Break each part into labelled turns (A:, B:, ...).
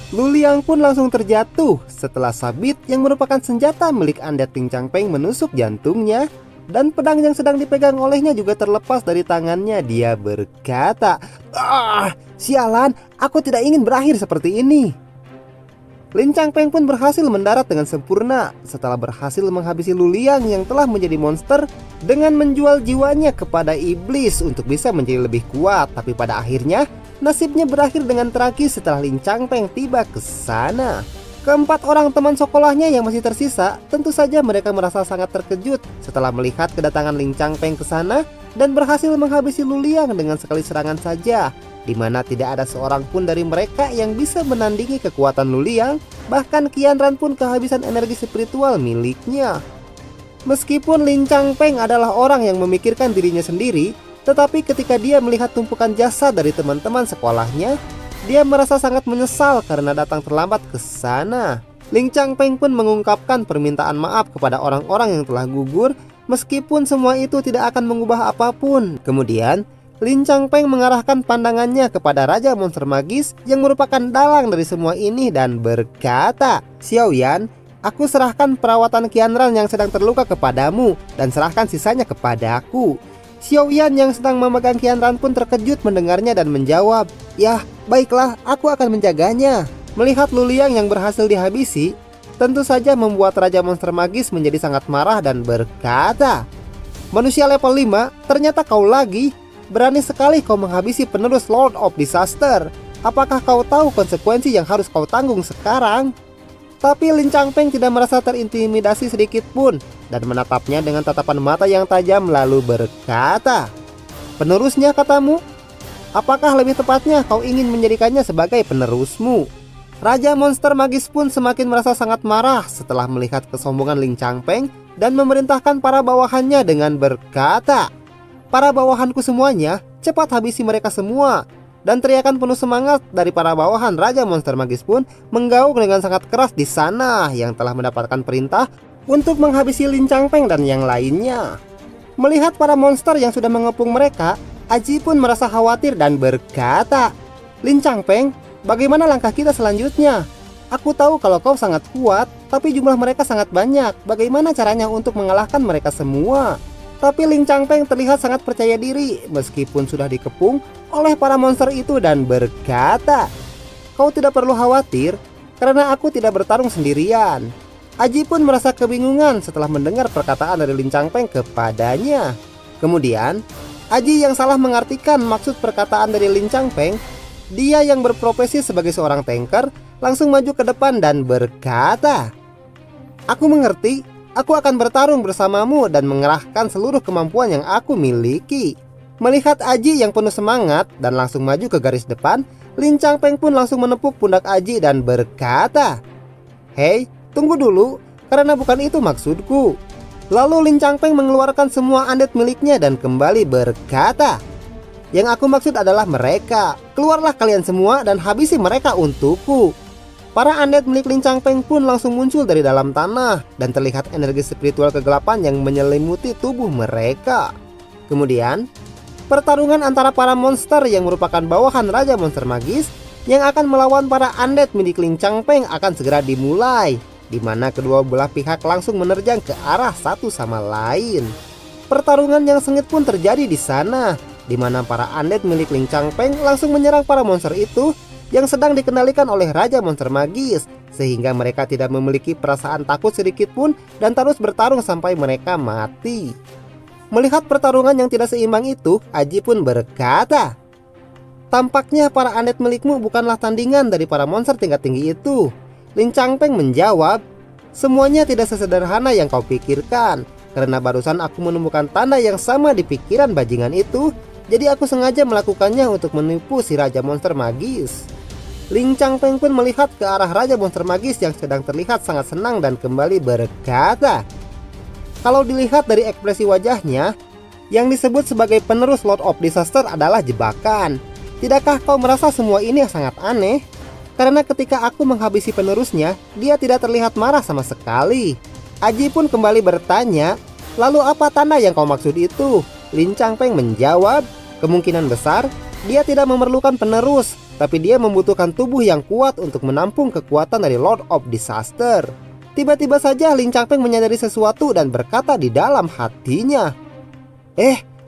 A: Luliang pun langsung terjatuh setelah sabit yang merupakan senjata milik undead Ling Changpeng menusuk jantungnya. Dan pedang yang sedang dipegang olehnya juga terlepas dari tangannya. Dia berkata, "Ah, sialan, aku tidak ingin berakhir seperti ini." Ling Changpeng pun berhasil mendarat dengan sempurna setelah berhasil menghabisi Luliang yang telah menjadi monster dengan menjual jiwanya kepada iblis untuk bisa menjadi lebih kuat. Tapi pada akhirnya nasibnya berakhir dengan tragis setelah Ling Changpeng tiba ke sana. Keempat orang teman sekolahnya yang masih tersisa, tentu saja mereka merasa sangat terkejut setelah melihat kedatangan Ling Changpeng ke sana dan berhasil menghabisi Luliang dengan sekali serangan saja, di mana tidak ada seorang pun dari mereka yang bisa menandingi kekuatan Luliang. Bahkan Qianran pun kehabisan energi spiritual miliknya. Meskipun Ling Changpeng adalah orang yang memikirkan dirinya sendiri, tetapi ketika dia melihat tumpukan jasa dari teman-teman sekolahnya, dia merasa sangat menyesal karena datang terlambat ke sana. Ling Changpeng pun mengungkapkan permintaan maaf kepada orang-orang yang telah gugur, meskipun semua itu tidak akan mengubah apapun. Kemudian Ling Changpeng mengarahkan pandangannya kepada Raja Monster Magis yang merupakan dalang dari semua ini dan berkata, "Xiaoyan, aku serahkan perawatan Qianran yang sedang terluka kepadamu dan serahkan sisanya kepadaku." Xiaoyan yang sedang memegang Qianran pun terkejut mendengarnya dan menjawab, "Ya, baiklah, aku akan menjaganya." Melihat Luliang yang berhasil dihabisi, tentu saja membuat Raja Monster Magis menjadi sangat marah dan berkata, "Manusia level 5, ternyata kau lagi. Berani sekali kau menghabisi penerus Lord of Disaster. Apakah kau tahu konsekuensi yang harus kau tanggung sekarang?" Tapi Ling Changpeng tidak merasa terintimidasi sedikit pun dan menatapnya dengan tatapan mata yang tajam lalu berkata, "Penerusnya katamu? Apakah lebih tepatnya kau ingin menjadikannya sebagai penerusmu?" Raja Monster Magis pun semakin merasa sangat marah setelah melihat kesombongan Ling Changpeng dan memerintahkan para bawahannya dengan berkata, "Para bawahanku semuanya, cepat habisi mereka semua." Dan teriakan penuh semangat dari para bawahan Raja Monster Magis pun menggaung dengan sangat keras di sana yang telah mendapatkan perintah untuk menghabisi Ling Changpeng dan yang lainnya. Melihat para monster yang sudah mengepung mereka, Aji pun merasa khawatir dan berkata, "Ling Changpeng, bagaimana langkah kita selanjutnya? Aku tahu kalau kau sangat kuat, tapi jumlah mereka sangat banyak. Bagaimana caranya untuk mengalahkan mereka semua?" Tapi Ling Changpeng terlihat sangat percaya diri meskipun sudah dikepung oleh para monster itu dan berkata, "Kau tidak perlu khawatir karena aku tidak bertarung sendirian." Aji pun merasa kebingungan setelah mendengar perkataan dari Ling Changpeng kepadanya. Kemudian Aji yang salah mengartikan maksud perkataan dari Ling Changpeng. Dia yang berprofesi sebagai seorang tanker langsung maju ke depan dan berkata, "Aku mengerti. Aku akan bertarung bersamamu dan mengerahkan seluruh kemampuan yang aku miliki." Melihat Aji yang penuh semangat dan langsung maju ke garis depan, Ling Changpeng pun langsung menepuk pundak Aji dan berkata, "Hei, tunggu dulu, karena bukan itu maksudku." Lalu Ling Changpeng mengeluarkan semua undead miliknya dan kembali berkata, "Yang aku maksud adalah mereka. Keluarlah kalian semua dan habisi mereka untukku." Para undead milik Ling Changpeng pun langsung muncul dari dalam tanah dan terlihat energi spiritual kegelapan yang menyelimuti tubuh mereka. Kemudian pertarungan antara para monster yang merupakan bawahan Raja Monster Magis yang akan melawan para undead milik Ling Changpeng akan segera dimulai, di mana kedua belah pihak langsung menerjang ke arah satu sama lain. Pertarungan yang sengit pun terjadi di sana, di mana para undead milik Ling Changpeng langsung menyerang para monster itu yang sedang dikendalikan oleh Raja Monster Magis, sehingga mereka tidak memiliki perasaan takut sedikit pun dan terus bertarung sampai mereka mati. Melihat pertarungan yang tidak seimbang itu, Aji pun berkata, "Tampaknya para undead milikmu bukanlah tandingan dari para monster tingkat tinggi itu." Ling Changpeng menjawab, "Semuanya tidak sesederhana yang kau pikirkan, karena barusan aku menemukan tanda yang sama di pikiran bajingan itu, jadi aku sengaja melakukannya untuk menipu si Raja Monster Magis." Ling Changpeng pun melihat ke arah Raja Monster Magis yang sedang terlihat sangat senang dan kembali berkata, "Kalau dilihat dari ekspresi wajahnya, yang disebut sebagai penerus Lord of Disaster adalah jebakan. Tidakkah kau merasa semua ini sangat aneh? Karena ketika aku menghabisi penerusnya, dia tidak terlihat marah sama sekali." Aji pun kembali bertanya, "Lalu apa tanda yang kau maksud itu?" Ling Changpeng menjawab, "Kemungkinan besar dia tidak memerlukan penerus, tapi dia membutuhkan tubuh yang kuat untuk menampung kekuatan dari Lord of Disaster. Tiba-tiba saja Lin Changpeng menyadari sesuatu dan berkata di dalam hatinya,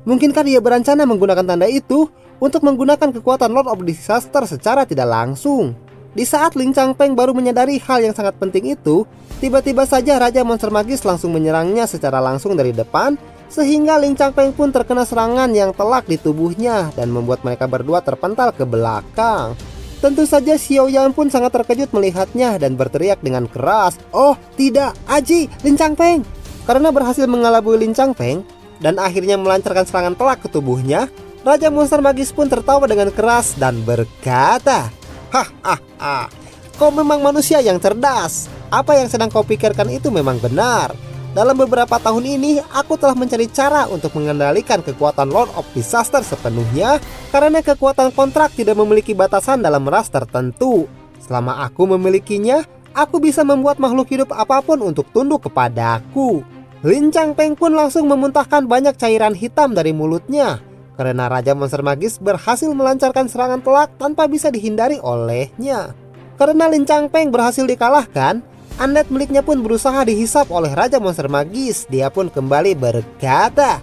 A: mungkinkah dia berencana menggunakan tanda itu untuk menggunakan kekuatan Lord of Disaster secara tidak langsung? Di saat Lin Changpeng baru menyadari hal yang sangat penting itu, tiba-tiba saja Raja Monster Magis langsung menyerangnya secara langsung dari depan, sehingga Lin Changpeng pun terkena serangan yang telak di tubuhnya dan membuat mereka berdua terpental ke belakang. Tentu saja Xiao Yang pun sangat terkejut melihatnya dan berteriak dengan keras, "Oh tidak, Aji, Lin Changpeng!" Karena berhasil mengelabui Lin Changpeng dan akhirnya melancarkan serangan telak ke tubuhnya, Raja Monster Magis pun tertawa dengan keras dan berkata, "Hahaha, kau memang manusia yang cerdas. Apa yang sedang kau pikirkan itu memang benar. Dalam beberapa tahun ini, aku telah mencari cara untuk mengendalikan kekuatan Lord of Disaster sepenuhnya, karena kekuatan kontrak tidak memiliki batasan dalam ras tertentu. Selama aku memilikinya, aku bisa membuat makhluk hidup apapun untuk tunduk kepadaku." Lin Changpeng pun langsung memuntahkan banyak cairan hitam dari mulutnya, karena Raja Monster Magis berhasil melancarkan serangan telak tanpa bisa dihindari olehnya. Karena Lin Changpeng berhasil dikalahkan, undead miliknya pun berusaha dihisap oleh Raja Monster Magis. Dia pun kembali berkata,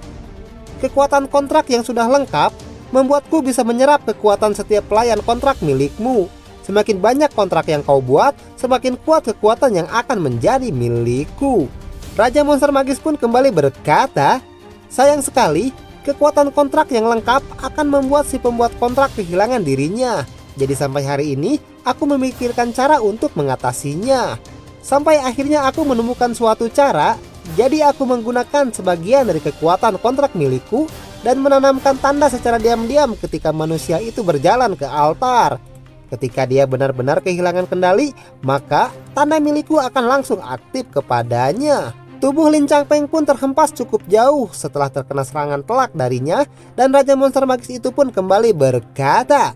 A: "Kekuatan kontrak yang sudah lengkap membuatku bisa menyerap kekuatan setiap pelayan kontrak milikmu. Semakin banyak kontrak yang kau buat, semakin kuat kekuatan yang akan menjadi milikku." Raja Monster Magis pun kembali berkata, "Sayang sekali, kekuatan kontrak yang lengkap akan membuat si pembuat kontrak kehilangan dirinya. Jadi sampai hari ini aku memikirkan cara untuk mengatasinya. Sampai akhirnya aku menemukan suatu cara. Jadi aku menggunakan sebagian dari kekuatan kontrak milikku dan menanamkan tanda secara diam-diam ketika manusia itu berjalan ke altar. Ketika dia benar-benar kehilangan kendali, maka tanda milikku akan langsung aktif kepadanya." Tubuh Lin Changpeng pun terhempas cukup jauh setelah terkena serangan telak darinya, dan Raja Monster Magis itu pun kembali berkata,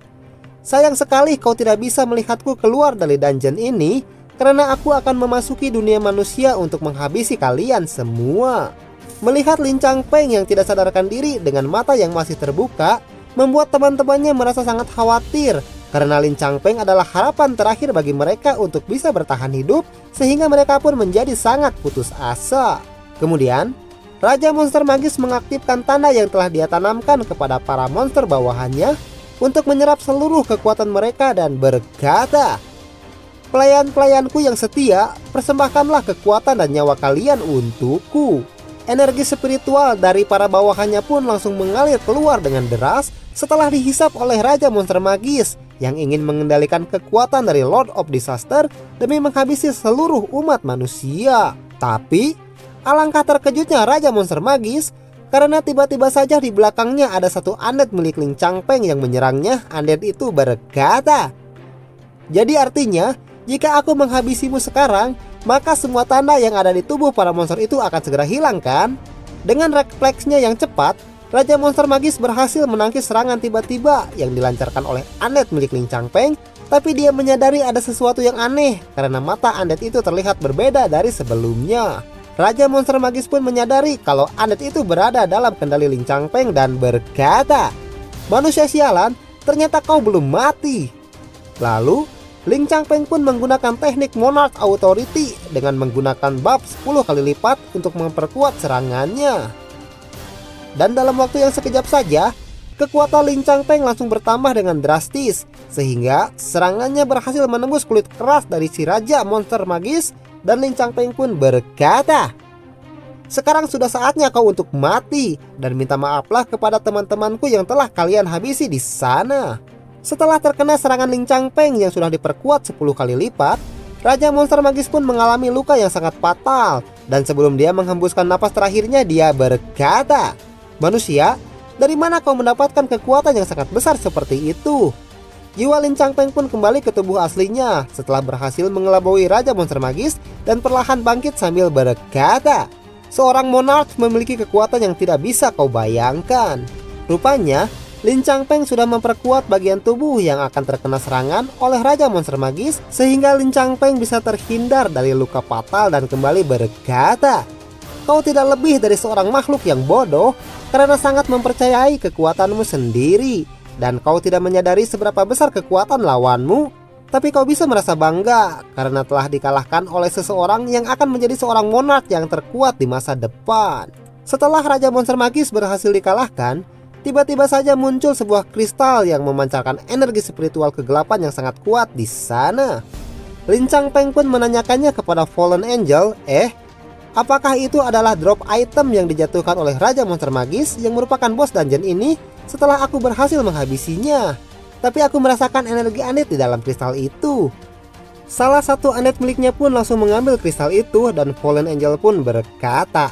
A: "Sayang sekali kau tidak bisa melihatku keluar dari dungeon ini, karena aku akan memasuki dunia manusia untuk menghabisi kalian semua." Melihat Lin Changpeng yang tidak sadarkan diri dengan mata yang masih terbuka, membuat teman-temannya merasa sangat khawatir, karena Lin Changpeng adalah harapan terakhir bagi mereka untuk bisa bertahan hidup, sehingga mereka pun menjadi sangat putus asa. Kemudian, Raja Monster Magis mengaktifkan tanda yang telah dia tanamkan kepada para monster bawahannya untuk menyerap seluruh kekuatan mereka dan berkata, "Pelayan-pelayanku yang setia, persembahkanlah kekuatan dan nyawa kalian untukku." Energi spiritual dari para bawahannya pun langsung mengalir keluar dengan deras setelah dihisap oleh Raja Monster Magis yang ingin mengendalikan kekuatan dari Lord of Disaster demi menghabisi seluruh umat manusia. Tapi alangkah terkejutnya Raja Monster Magis karena tiba-tiba saja di belakangnya ada satu undead milik Lin Changpeng yang menyerangnya. Undead itu berkata, "Jadi artinya jika aku menghabisimu sekarang, maka semua tanda yang ada di tubuh para monster itu akan segera hilang, kan?" Dengan refleksnya yang cepat, Raja Monster Magis berhasil menangkis serangan tiba-tiba yang dilancarkan oleh undead milik Lin Changpeng. Tapi dia menyadari ada sesuatu yang aneh karena mata undead itu terlihat berbeda dari sebelumnya. Raja Monster Magis pun menyadari kalau undead itu berada dalam kendali Lin Changpeng dan berkata, "Manusia sialan, ternyata kau belum mati." Lalu Lin Changpeng pun menggunakan teknik Monarch Authority dengan menggunakan buff 10 kali lipat untuk memperkuat serangannya. Dan dalam waktu yang sekejap saja, kekuatan Lin Changpeng langsung bertambah dengan drastis, sehingga serangannya berhasil menembus kulit keras dari si Raja Monster Magis. Dan Lin Changpeng pun berkata, "Sekarang sudah saatnya kau untuk mati, dan minta maaflah kepada teman-temanku yang telah kalian habisi di sana." Setelah terkena serangan Lin Changpeng yang sudah diperkuat 10 kali lipat, Raja Monster Magis pun mengalami luka yang sangat fatal. Dan sebelum dia menghembuskan napas terakhirnya, dia berkata, "Manusia, dari mana kau mendapatkan kekuatan yang sangat besar seperti itu?" Jiwa Lin Changpeng pun kembali ke tubuh aslinya setelah berhasil mengelabui Raja Monster Magis dan perlahan bangkit sambil berkata, "Seorang monarch memiliki kekuatan yang tidak bisa kau bayangkan." Rupanya, Lin Changpeng sudah memperkuat bagian tubuh yang akan terkena serangan oleh Raja Monster Magis, sehingga Lin Changpeng bisa terhindar dari luka fatal dan kembali berkata, "Kau tidak lebih dari seorang makhluk yang bodoh karena sangat mempercayai kekuatanmu sendiri. dan kau tidak menyadari seberapa besar kekuatan lawanmu. Tapi kau bisa merasa bangga karena telah dikalahkan oleh seseorang yang akan menjadi seorang monark yang terkuat di masa depan. Setelah Raja Monster Magis berhasil dikalahkan, tiba-tiba saja muncul sebuah kristal yang memancarkan energi spiritual kegelapan yang sangat kuat di sana. Lin Changpeng pun menanyakannya kepada Fallen Angel, apakah itu adalah drop item yang dijatuhkan oleh Raja Monster Magis yang merupakan bos dungeon ini setelah aku berhasil menghabisinya? Tapi aku merasakan energi Undead di dalam kristal itu. Salah satu Undead miliknya pun langsung mengambil kristal itu dan Fallen Angel pun berkata,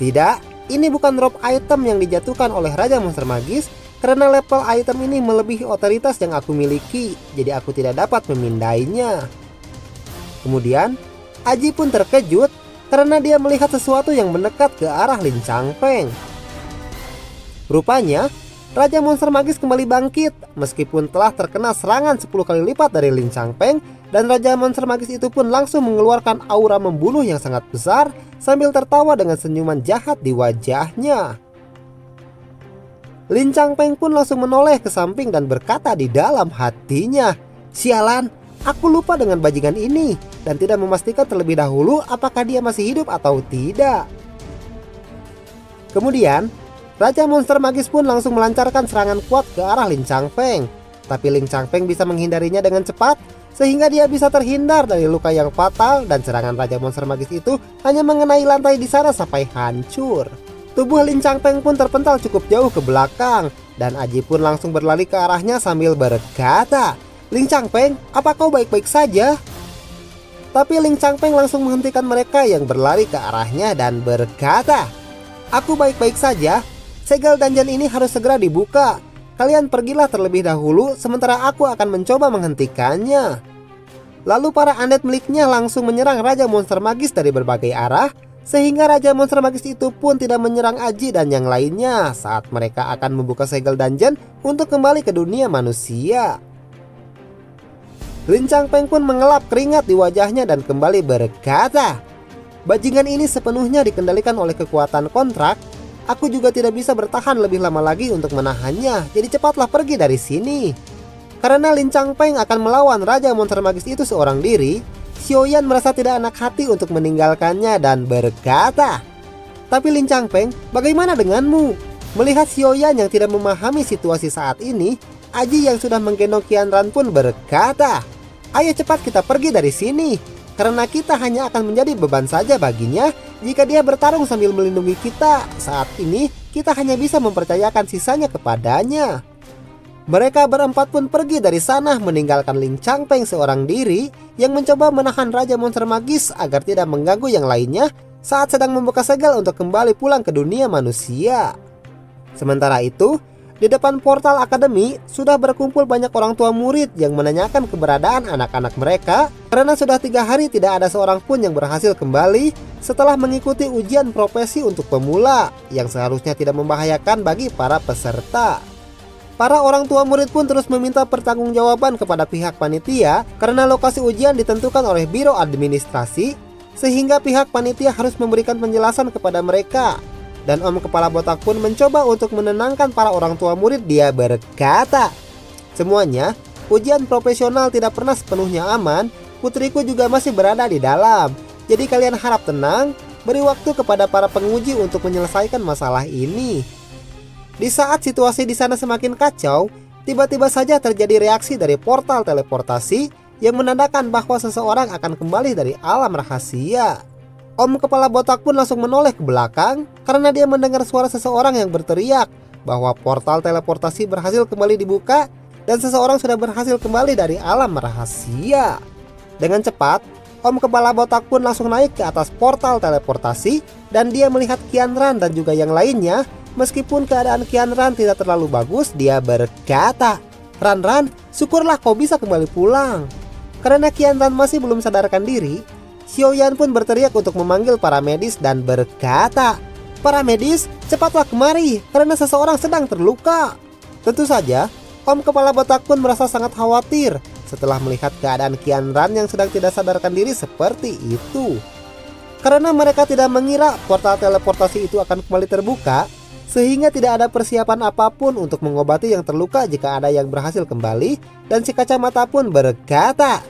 A: "Tidak, ini bukan drop item yang dijatuhkan oleh Raja Monster Magis karena level item ini melebihi otoritas yang aku miliki, jadi aku tidak dapat memindainya." Kemudian, Aji pun terkejut karena dia melihat sesuatu yang mendekat ke arah Lin Changpeng. Rupanya, Raja Monster Magis kembali bangkit meskipun telah terkena serangan 10 kali lipat dari Lin Changpeng, dan Raja Monster Magis itu pun langsung mengeluarkan aura membunuh yang sangat besar sambil tertawa dengan senyuman jahat di wajahnya. Lin Changpeng pun langsung menoleh ke samping dan berkata di dalam hatinya, "Sialan, aku lupa dengan bajingan ini dan tidak memastikan terlebih dahulu apakah dia masih hidup atau tidak." Kemudian, Raja Monster Magis pun langsung melancarkan serangan kuat ke arah Lin Changpeng. Tapi Lin Changpeng bisa menghindarinya dengan cepat, sehingga dia bisa terhindar dari luka yang fatal, dan serangan Raja Monster Magis itu hanya mengenai lantai di sana sampai hancur. Tubuh Lin Changpeng pun terpental cukup jauh ke belakang, dan Aji pun langsung berlari ke arahnya sambil berkata, "Lin Changpeng, apa kau baik-baik saja?" Tapi Lin Changpeng langsung menghentikan mereka yang berlari ke arahnya dan berkata, "Aku baik-baik saja. Segel dungeon ini harus segera dibuka. Kalian pergilah terlebih dahulu sementara aku akan mencoba menghentikannya." Lalu para undead miliknya langsung menyerang Raja Monster Magis dari berbagai arah, sehingga Raja Monster Magis itu pun tidak menyerang Aji dan yang lainnya saat mereka akan membuka segel dungeon untuk kembali ke dunia manusia. Lin Changpeng pun mengelap keringat di wajahnya dan kembali berkata, "Bajingan ini sepenuhnya dikendalikan oleh kekuatan kontrak. Aku juga tidak bisa bertahan lebih lama lagi untuk menahannya, jadi cepatlah pergi dari sini." Karena Lin Changpeng akan melawan Raja Monster Magis itu seorang diri, Xiaoyan merasa tidak enak hati untuk meninggalkannya dan berkata, "Tapi Lin Changpeng, bagaimana denganmu?" Melihat Xiaoyan yang tidak memahami situasi saat ini, Aji yang sudah menggendong Qianran pun berkata, "Ayo cepat kita pergi dari sini, karena kita hanya akan menjadi beban saja baginya jika dia bertarung sambil melindungi kita. Saat ini kita hanya bisa mempercayakan sisanya kepadanya." Mereka berempat pun pergi dari sana meninggalkan Lin Changpeng seorang diri yang mencoba menahan Raja Monster Magis agar tidak mengganggu yang lainnya saat sedang membuka segel untuk kembali pulang ke dunia manusia. Sementara itu, di depan portal akademi sudah berkumpul banyak orang tua murid yang menanyakan keberadaan anak-anak mereka karena sudah 3 hari tidak ada seorang pun yang berhasil kembali setelah mengikuti ujian profesi untuk pemula yang seharusnya tidak membahayakan bagi para peserta. Para orang tua murid pun terus meminta pertanggungjawaban kepada pihak panitia karena lokasi ujian ditentukan oleh Biro Administrasi, sehingga pihak panitia harus memberikan penjelasan kepada mereka. Dan Om Kepala Botak pun mencoba untuk menenangkan para orang tua murid. Dia berkata, "Semuanya, ujian profesional tidak pernah sepenuhnya aman. Putriku juga masih berada di dalam. Jadi kalian harap tenang, beri waktu kepada para penguji untuk menyelesaikan masalah ini." Di saat situasi di sana semakin kacau, tiba-tiba saja terjadi reaksi dari portal teleportasi yang menandakan bahwa seseorang akan kembali dari alam rahasia. Om Kepala Botak pun langsung menoleh ke belakang karena dia mendengar suara seseorang yang berteriak bahwa portal teleportasi berhasil kembali dibuka dan seseorang sudah berhasil kembali dari alam rahasia. Dengan cepat, Om Kepala Botak pun langsung naik ke atas portal teleportasi dan dia melihat Qianran dan juga yang lainnya. Meskipun keadaan Qianran tidak terlalu bagus, dia berkata, "Ran, syukurlah kau bisa kembali pulang." Karena Qianran masih belum sadarkan diri, Xiaoyan pun berteriak untuk memanggil para medis dan berkata, "Para medis, cepatlah kemari karena seseorang sedang terluka." Tentu saja, Om Kepala Botak pun merasa sangat khawatir setelah melihat keadaan Qianran yang sedang tidak sadarkan diri seperti itu. Karena mereka tidak mengira portal teleportasi itu akan kembali terbuka, sehingga tidak ada persiapan apapun untuk mengobati yang terluka jika ada yang berhasil kembali. Dan si kacamata pun berkata,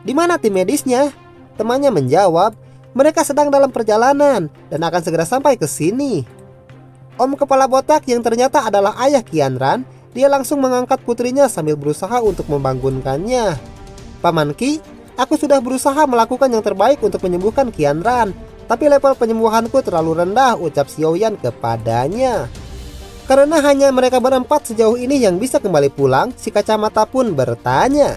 A: "Di mana tim medisnya?" Temannya menjawab, "Mereka sedang dalam perjalanan dan akan segera sampai ke sini." Om kepala botak yang ternyata adalah ayah Qianran, dia langsung mengangkat putrinya sambil berusaha untuk membangunkannya. "Paman Qi, aku sudah berusaha melakukan yang terbaik untuk menyembuhkan Qianran, tapi level penyembuhanku terlalu rendah," ucap Xiaoyan kepadanya. Karena hanya mereka berempat sejauh ini yang bisa kembali pulang, si kacamata pun bertanya,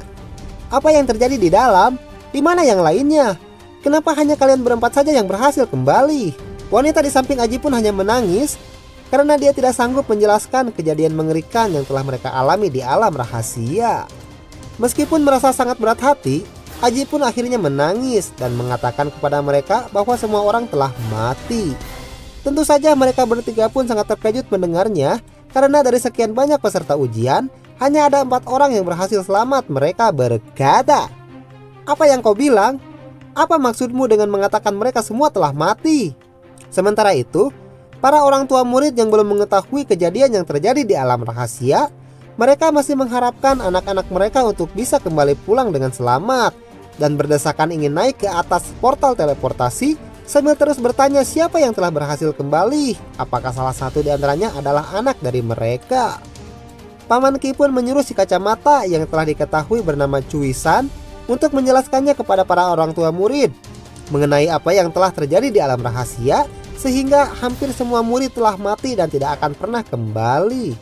A: "Apa yang terjadi di dalam? Di mana yang lainnya? Kenapa hanya kalian berempat saja yang berhasil kembali?" Wanita di samping Aji pun hanya menangis karena dia tidak sanggup menjelaskan kejadian mengerikan yang telah mereka alami di alam rahasia. Meskipun merasa sangat berat hati, Aji pun akhirnya menangis dan mengatakan kepada mereka bahwa semua orang telah mati. Tentu saja mereka bertiga pun sangat terkejut mendengarnya, karena dari sekian banyak peserta ujian, hanya ada 4 orang yang berhasil selamat. Mereka berkata, "Apa yang kau bilang? Apa maksudmu dengan mengatakan mereka semua telah mati?" Sementara itu, para orang tua murid yang belum mengetahui kejadian yang terjadi di alam rahasia, mereka masih mengharapkan anak-anak mereka untuk bisa kembali pulang dengan selamat dan berdesakan ingin naik ke atas portal teleportasi sambil terus bertanya siapa yang telah berhasil kembali. Apakah salah satu di antaranya adalah anak dari mereka? Paman Qi pun menyuruh si kacamata yang telah diketahui bernama Cui-san untuk menjelaskannya kepada para orang tua murid mengenai apa yang telah terjadi di alam rahasia, sehingga hampir semua murid telah mati dan tidak akan pernah kembali.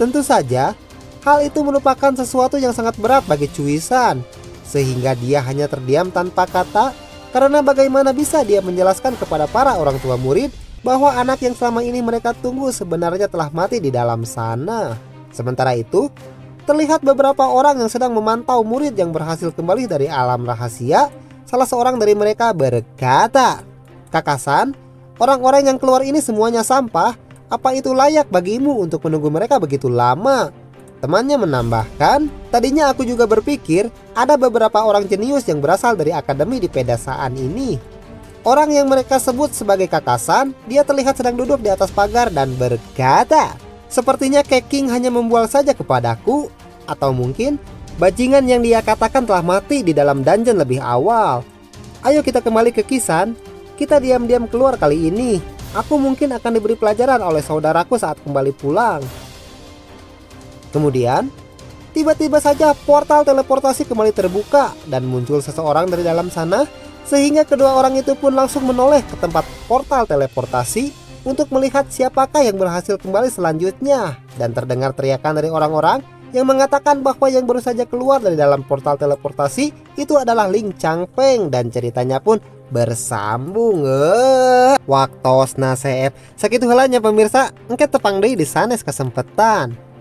A: Tentu saja, hal itu merupakan sesuatu yang sangat berat bagi Cui-san, sehingga dia hanya terdiam tanpa kata, karena bagaimana bisa dia menjelaskan kepada para orang tua murid bahwa anak yang selama ini mereka tunggu sebenarnya telah mati di dalam sana. Sementara itu, terlihat beberapa orang yang sedang memantau murid yang berhasil kembali dari alam rahasia. Salah seorang dari mereka berkata, "Kakak-san, orang-orang yang keluar ini semuanya sampah. Apa itu layak bagimu untuk menunggu mereka begitu lama?" Temannya menambahkan, "Tadinya aku juga berpikir ada beberapa orang jenius yang berasal dari akademi di pedesaan ini." Orang yang mereka sebut sebagai Kakasan, dia terlihat sedang duduk di atas pagar dan berkata, "Sepertinya Keking hanya membual saja kepadaku, atau mungkin bajingan yang dia katakan telah mati di dalam dungeon lebih awal. Ayo kita kembali ke Kisan. Kita diam-diam keluar kali ini. Aku mungkin akan diberi pelajaran oleh saudaraku saat kembali pulang." Kemudian, tiba-tiba saja portal teleportasi kembali terbuka dan muncul seseorang dari dalam sana, sehingga kedua orang itu pun langsung menoleh ke tempat portal teleportasi untuk melihat siapakah yang berhasil kembali selanjutnya. Dan terdengar teriakan dari orang-orang yang mengatakan bahwa yang baru saja keluar dari dalam portal teleportasi itu adalah Ling Changpeng, dan ceritanya pun bersambung. Waktos naseep. Sakitu heulanya pemirsa, engke tepang deui di sanes kesempatan.